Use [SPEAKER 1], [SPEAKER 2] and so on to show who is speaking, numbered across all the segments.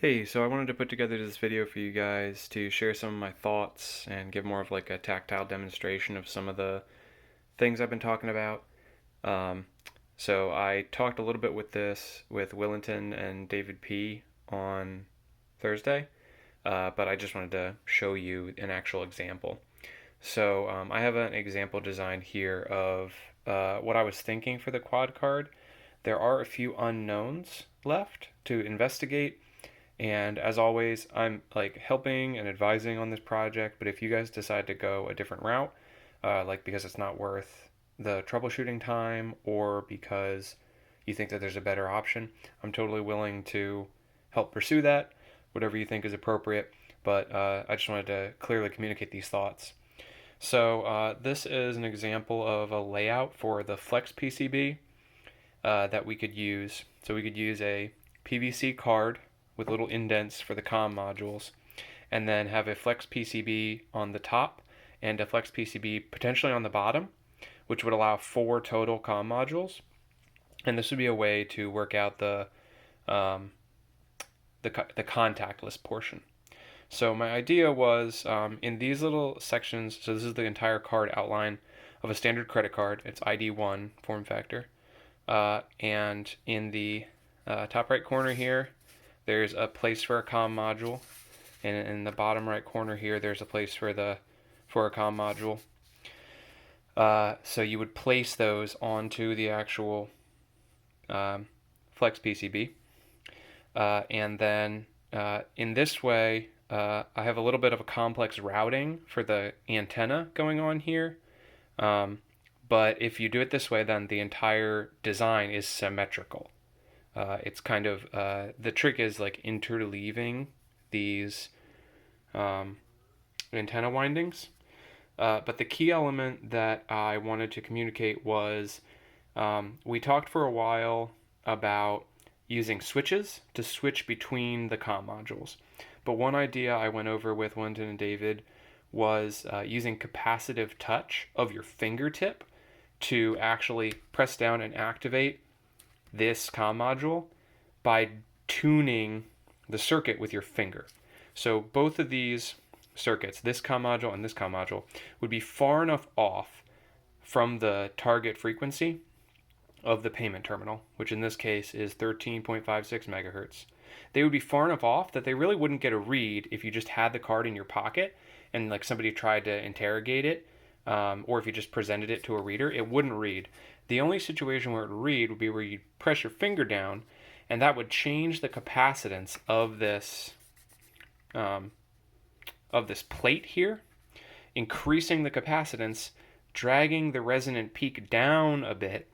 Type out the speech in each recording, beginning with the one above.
[SPEAKER 1] Hey, so I wanted to put together this video for you guys to share some of my thoughts and give more of like a tactile demonstration of some of the things I've been talking about. Um, so I talked a little bit with this with Willington and David P on Thursday, but I just wanted to show you an actual example. So I have an example design here of what I was thinking for the quad card. There are a few unknowns left to investigate, and as always, I'm like helping and advising on this project, but if you guys decide to go a different route, like because it's not worth the troubleshooting time or because you think that there's a better option, I'm totally willing to help pursue that, whatever you think is appropriate. But I just wanted to clearly communicate these thoughts. So this is an example of a layout for the Flex PCB that we could use. So we could use a PVC card with little indents for the COM modules, and then have a Flex PCB on the top and a Flex PCB potentially on the bottom, which would allow 4 total COM modules. And this would be a way to work out um, the contactless portion. So my idea was in these little sections. So this is the entire card outline of a standard credit card. It's ID1 form factor, and in the top right corner here, there's a place for a COM module, and in the bottom right corner here, there's a place for a COM module. So you would place those onto the actual Flex PCB, and then in this way, I have a little bit of a complex routing for the antenna going on here. But if you do it this way, then the entire design is symmetrical. It's kind of the trick is like interleaving these antenna windings. But the key element that I wanted to communicate was we talked for a while about using switches to switch between the COM modules. But one idea I went over with Wyndon and David was using capacitive touch of your fingertip to actually press down and activate this COM module by tuning the circuit with your finger. So both of these circuits, this COM module and this COM module, would be far enough off from the target frequency of the payment terminal, which in this case is 13.56 megahertz. They would be far enough off that they really wouldn't get a read if you just had the card in your pocket and like somebody tried to interrogate it, or if you just presented it to a reader, it wouldn't read. The only situation where it would read would be where you press your finger down, and that would change the capacitance of this plate here, increasing the capacitance, dragging the resonant peak down a bit,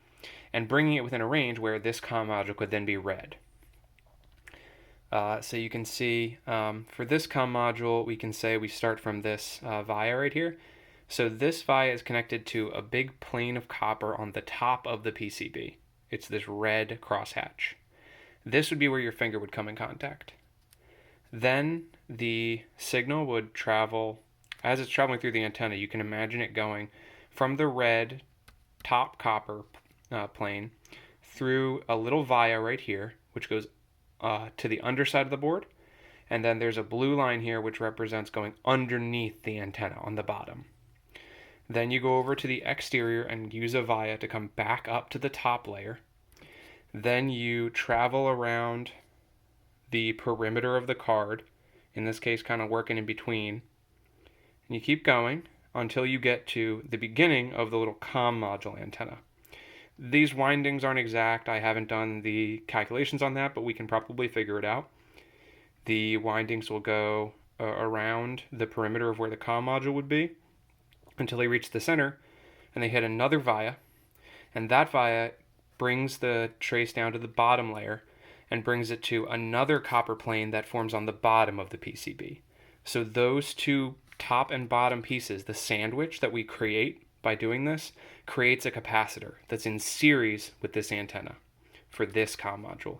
[SPEAKER 1] and bringing it within a range where this COM module could then be read. So you can see for this COM module, we can say we start from this via right here. So this via is connected to a big plane of copper on the top of the PCB. It's this red crosshatch. This would be where your finger would come in contact. Then the signal would travel, as it's traveling through the antenna, you can imagine it going from the red top copper plane through a little via right here, which goes to the underside of the board. And then there's a blue line here, which represents going underneath the antenna on the bottom. Then you go over to the exterior and use a via to come back up to the top layer. Then you travel around the perimeter of the card, in this case kind of working in between. And you keep going until you get to the beginning of the little COM module antenna. These windings aren't exact. I haven't done the calculations on that, but we can probably figure it out. The windings will go around the perimeter of where the COM module would be until they reach the center, and they hit another via, and that via brings the trace down to the bottom layer and brings it to another copper plane that forms on the bottom of the PCB. So those two top and bottom pieces, the sandwich that we create by doing this, creates a capacitor that's in series with this antenna for this COM module.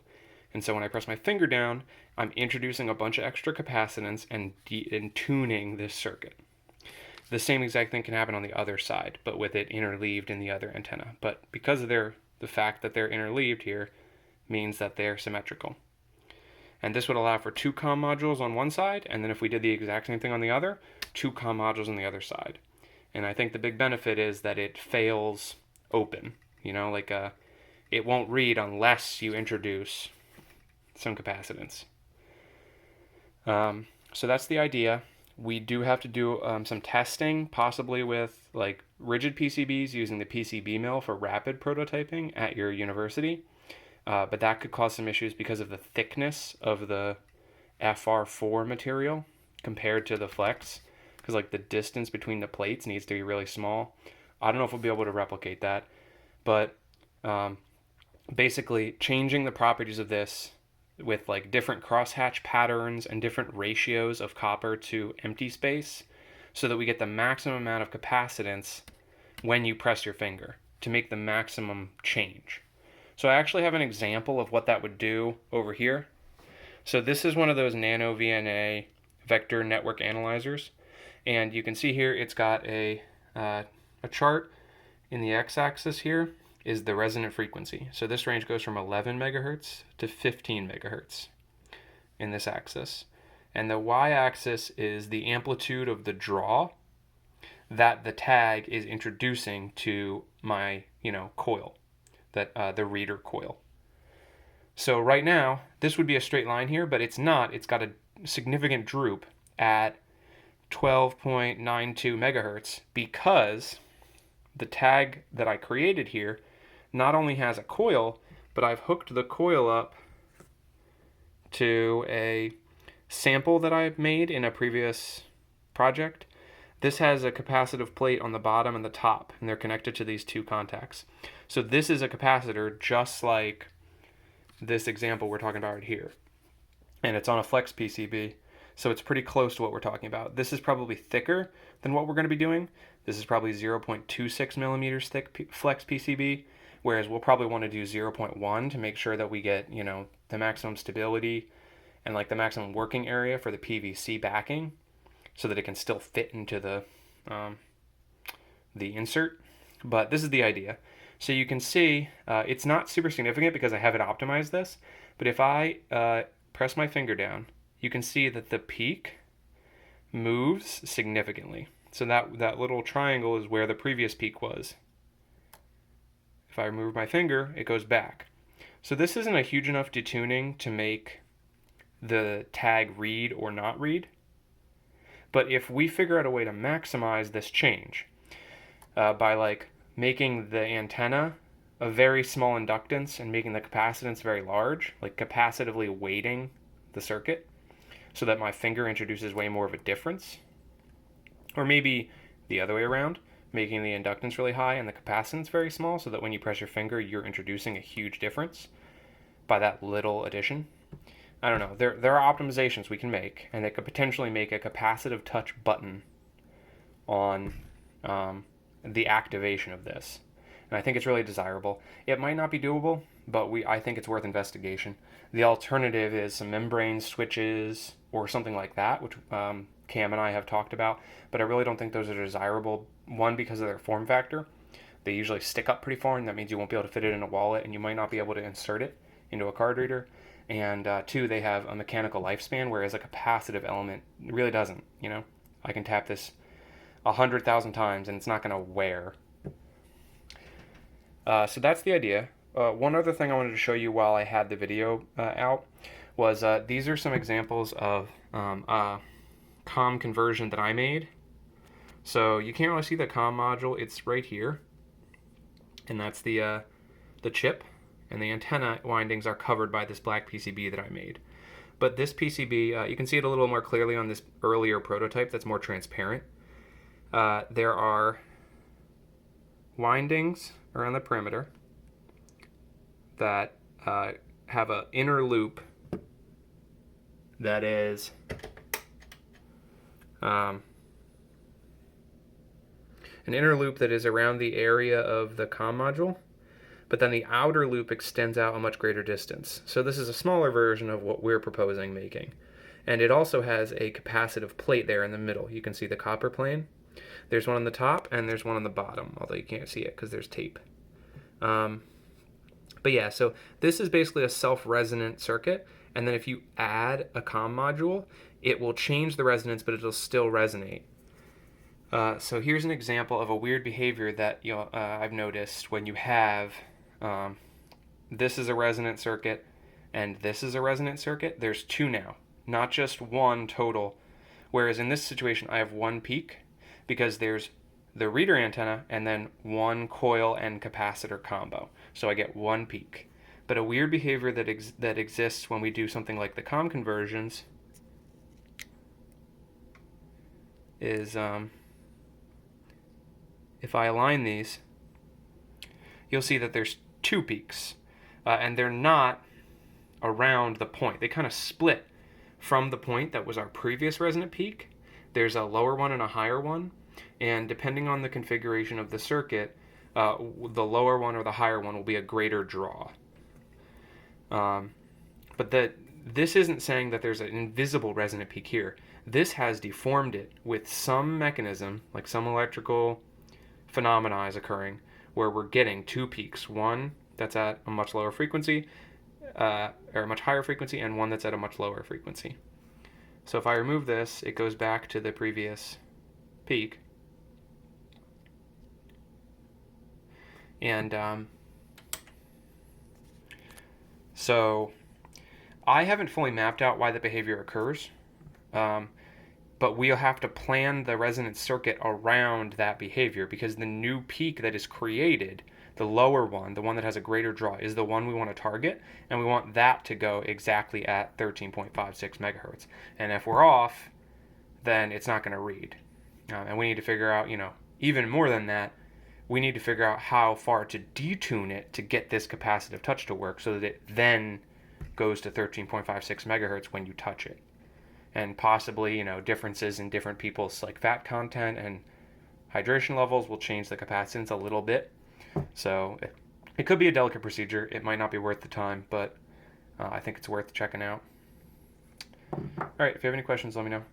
[SPEAKER 1] And so when I press my finger down, I'm introducing a bunch of extra capacitance and tuning this circuit. The same exact thing can happen on the other side, but with it interleaved in the other antenna. But because of the fact that they're interleaved here means that they're symmetrical. And this would allow for 2 CoM modules on one side, and then if we did the exact same thing on the other, 2 CoM modules on the other side. And I think the big benefit is that it fails open. Like it won't read unless you introduce some capacitance. So that's the idea. We do have to do some testing, possibly with like rigid PCBs using the PCB mill for rapid prototyping at your university. But that could cause some issues because of the thickness of the FR4 material compared to the flex, because like the distance between the plates needs to be really small. I don't know if we'll be able to replicate that, but basically changing the properties of this with like different crosshatch patterns and different ratios of copper to empty space so that we get the maximum amount of capacitance when you press your finger to make the maximum change. So I actually have an example of what that would do over here. So this is one of those nano VNA vector network analyzers, and you can see here it's got a chart. In the x-axis here is the resonant frequency. So this range goes from 11 megahertz to 15 megahertz in this axis. And the y-axis is the amplitude of the draw that the tag is introducing to my, coil, that the reader coil. So right now, this would be a straight line here, but it's not. It's got a significant droop at 12.92 megahertz because the tag that I created here not only has a coil, but I've hooked the coil up to a sample that I've made in a previous project. This has a capacitive plate on the bottom and the top, and they're connected to these 2 contacts. So this is a capacitor just like this example we're talking about right here. And it's on a flex PCB, so it's pretty close to what we're talking about. This is probably thicker than what we're going to be doing. This is probably 0.26 millimeters thick flex PCB, whereas we'll probably want to do 0.1 to make sure that we get, the maximum stability and like the maximum working area for the PVC backing so that it can still fit into the insert. But this is the idea. So you can see it's not super significant because I haven't optimized this, but if I press my finger down, you can see that the peak moves significantly. So that little triangle is where the previous peak was. If I remove my finger, it goes back. So this isn't a huge enough detuning to make the tag read or not read. But if we figure out a way to maximize this change by like making the antenna a very small inductance and making the capacitance very large, like capacitively weighting the circuit so that my finger introduces way more of a difference, or maybe the other way around, making the inductance really high and the capacitance very small so that when you press your finger, you're introducing a huge difference by that little addition. I don't know. There are optimizations we can make, and it could potentially make a capacitive touch button on the activation of this. And I think it's really desirable. It might not be doable, but I think it's worth investigation. The alternative is some membrane switches or something like that, which Cam and I have talked about, but I really don't think those are desirable. One, because of their form factor. They usually stick up pretty far, and that means you won't be able to fit it in a wallet, and you might not be able to insert it into a card reader. And 2, they have a mechanical lifespan, whereas a capacitive element really doesn't. I can tap this 100,000 times, and it's not going to wear. So that's the idea. One other thing I wanted to show you while I had the video out was these are some examples of CoM conversion that I made. So you can't really see the CoM module. It's right here, and that's the chip, and the antenna windings are covered by this black PCB that I made. But this PCB, you can see it a little more clearly on this earlier prototype that's more transparent. There are windings around the perimeter that have an inner loop that is an inner loop that is around the area of the CoM module, but then the outer loop extends out a much greater distance. So this is a smaller version of what we're proposing making. And it also has a capacitive plate there in the middle. You can see the copper plane. There's one on the top and there's one on the bottom, although you can't see it because there's tape. But yeah, so this is basically a self-resonant circuit, And then if you add a CoM module, it will change the resonance, but it'll still resonate. So here's an example of a weird behavior that I've noticed when you have this is a resonant circuit and this is a resonant circuit. There's two now, not just one total. Whereas in this situation, I have one peak because there's the reader antenna and then one coil and capacitor combo. So I get one peak. But a weird behavior that exists when we do something like the CoM conversions is if I align these, you'll see that there's two peaks, and they're not around the point. They kind of split from the point that was our previous resonant peak. There's a lower one and a higher one, and depending on the configuration of the circuit, the lower one or the higher one will be a greater draw. But this isn't saying that there's an invisible resonant peak here. This has deformed it with some mechanism, like some electrical phenomena is occurring, where we're getting two peaks. One that's at a much lower frequency, or a much higher frequency, and one that's at a much lower frequency. So if I remove this, it goes back to the previous peak. And so I haven't fully mapped out why the behavior occurs, but we'll have to plan the resonance circuit around that behavior, because the new peak that is created, the lower one, the one that has a greater draw, is the one we want to target, and we want that to go exactly at 13.56 megahertz. And if we're off, then it's not going to read. And we need to figure out, even more than that, we need to figure out how far to detune it to get this capacitive touch to work so that it then goes to 13.56 megahertz when you touch it. And possibly, differences in different people's fat content and hydration levels will change the capacitance a little bit. So it could be a delicate procedure. It might not be worth the time, but I think it's worth checking out. All right, if you have any questions, let me know.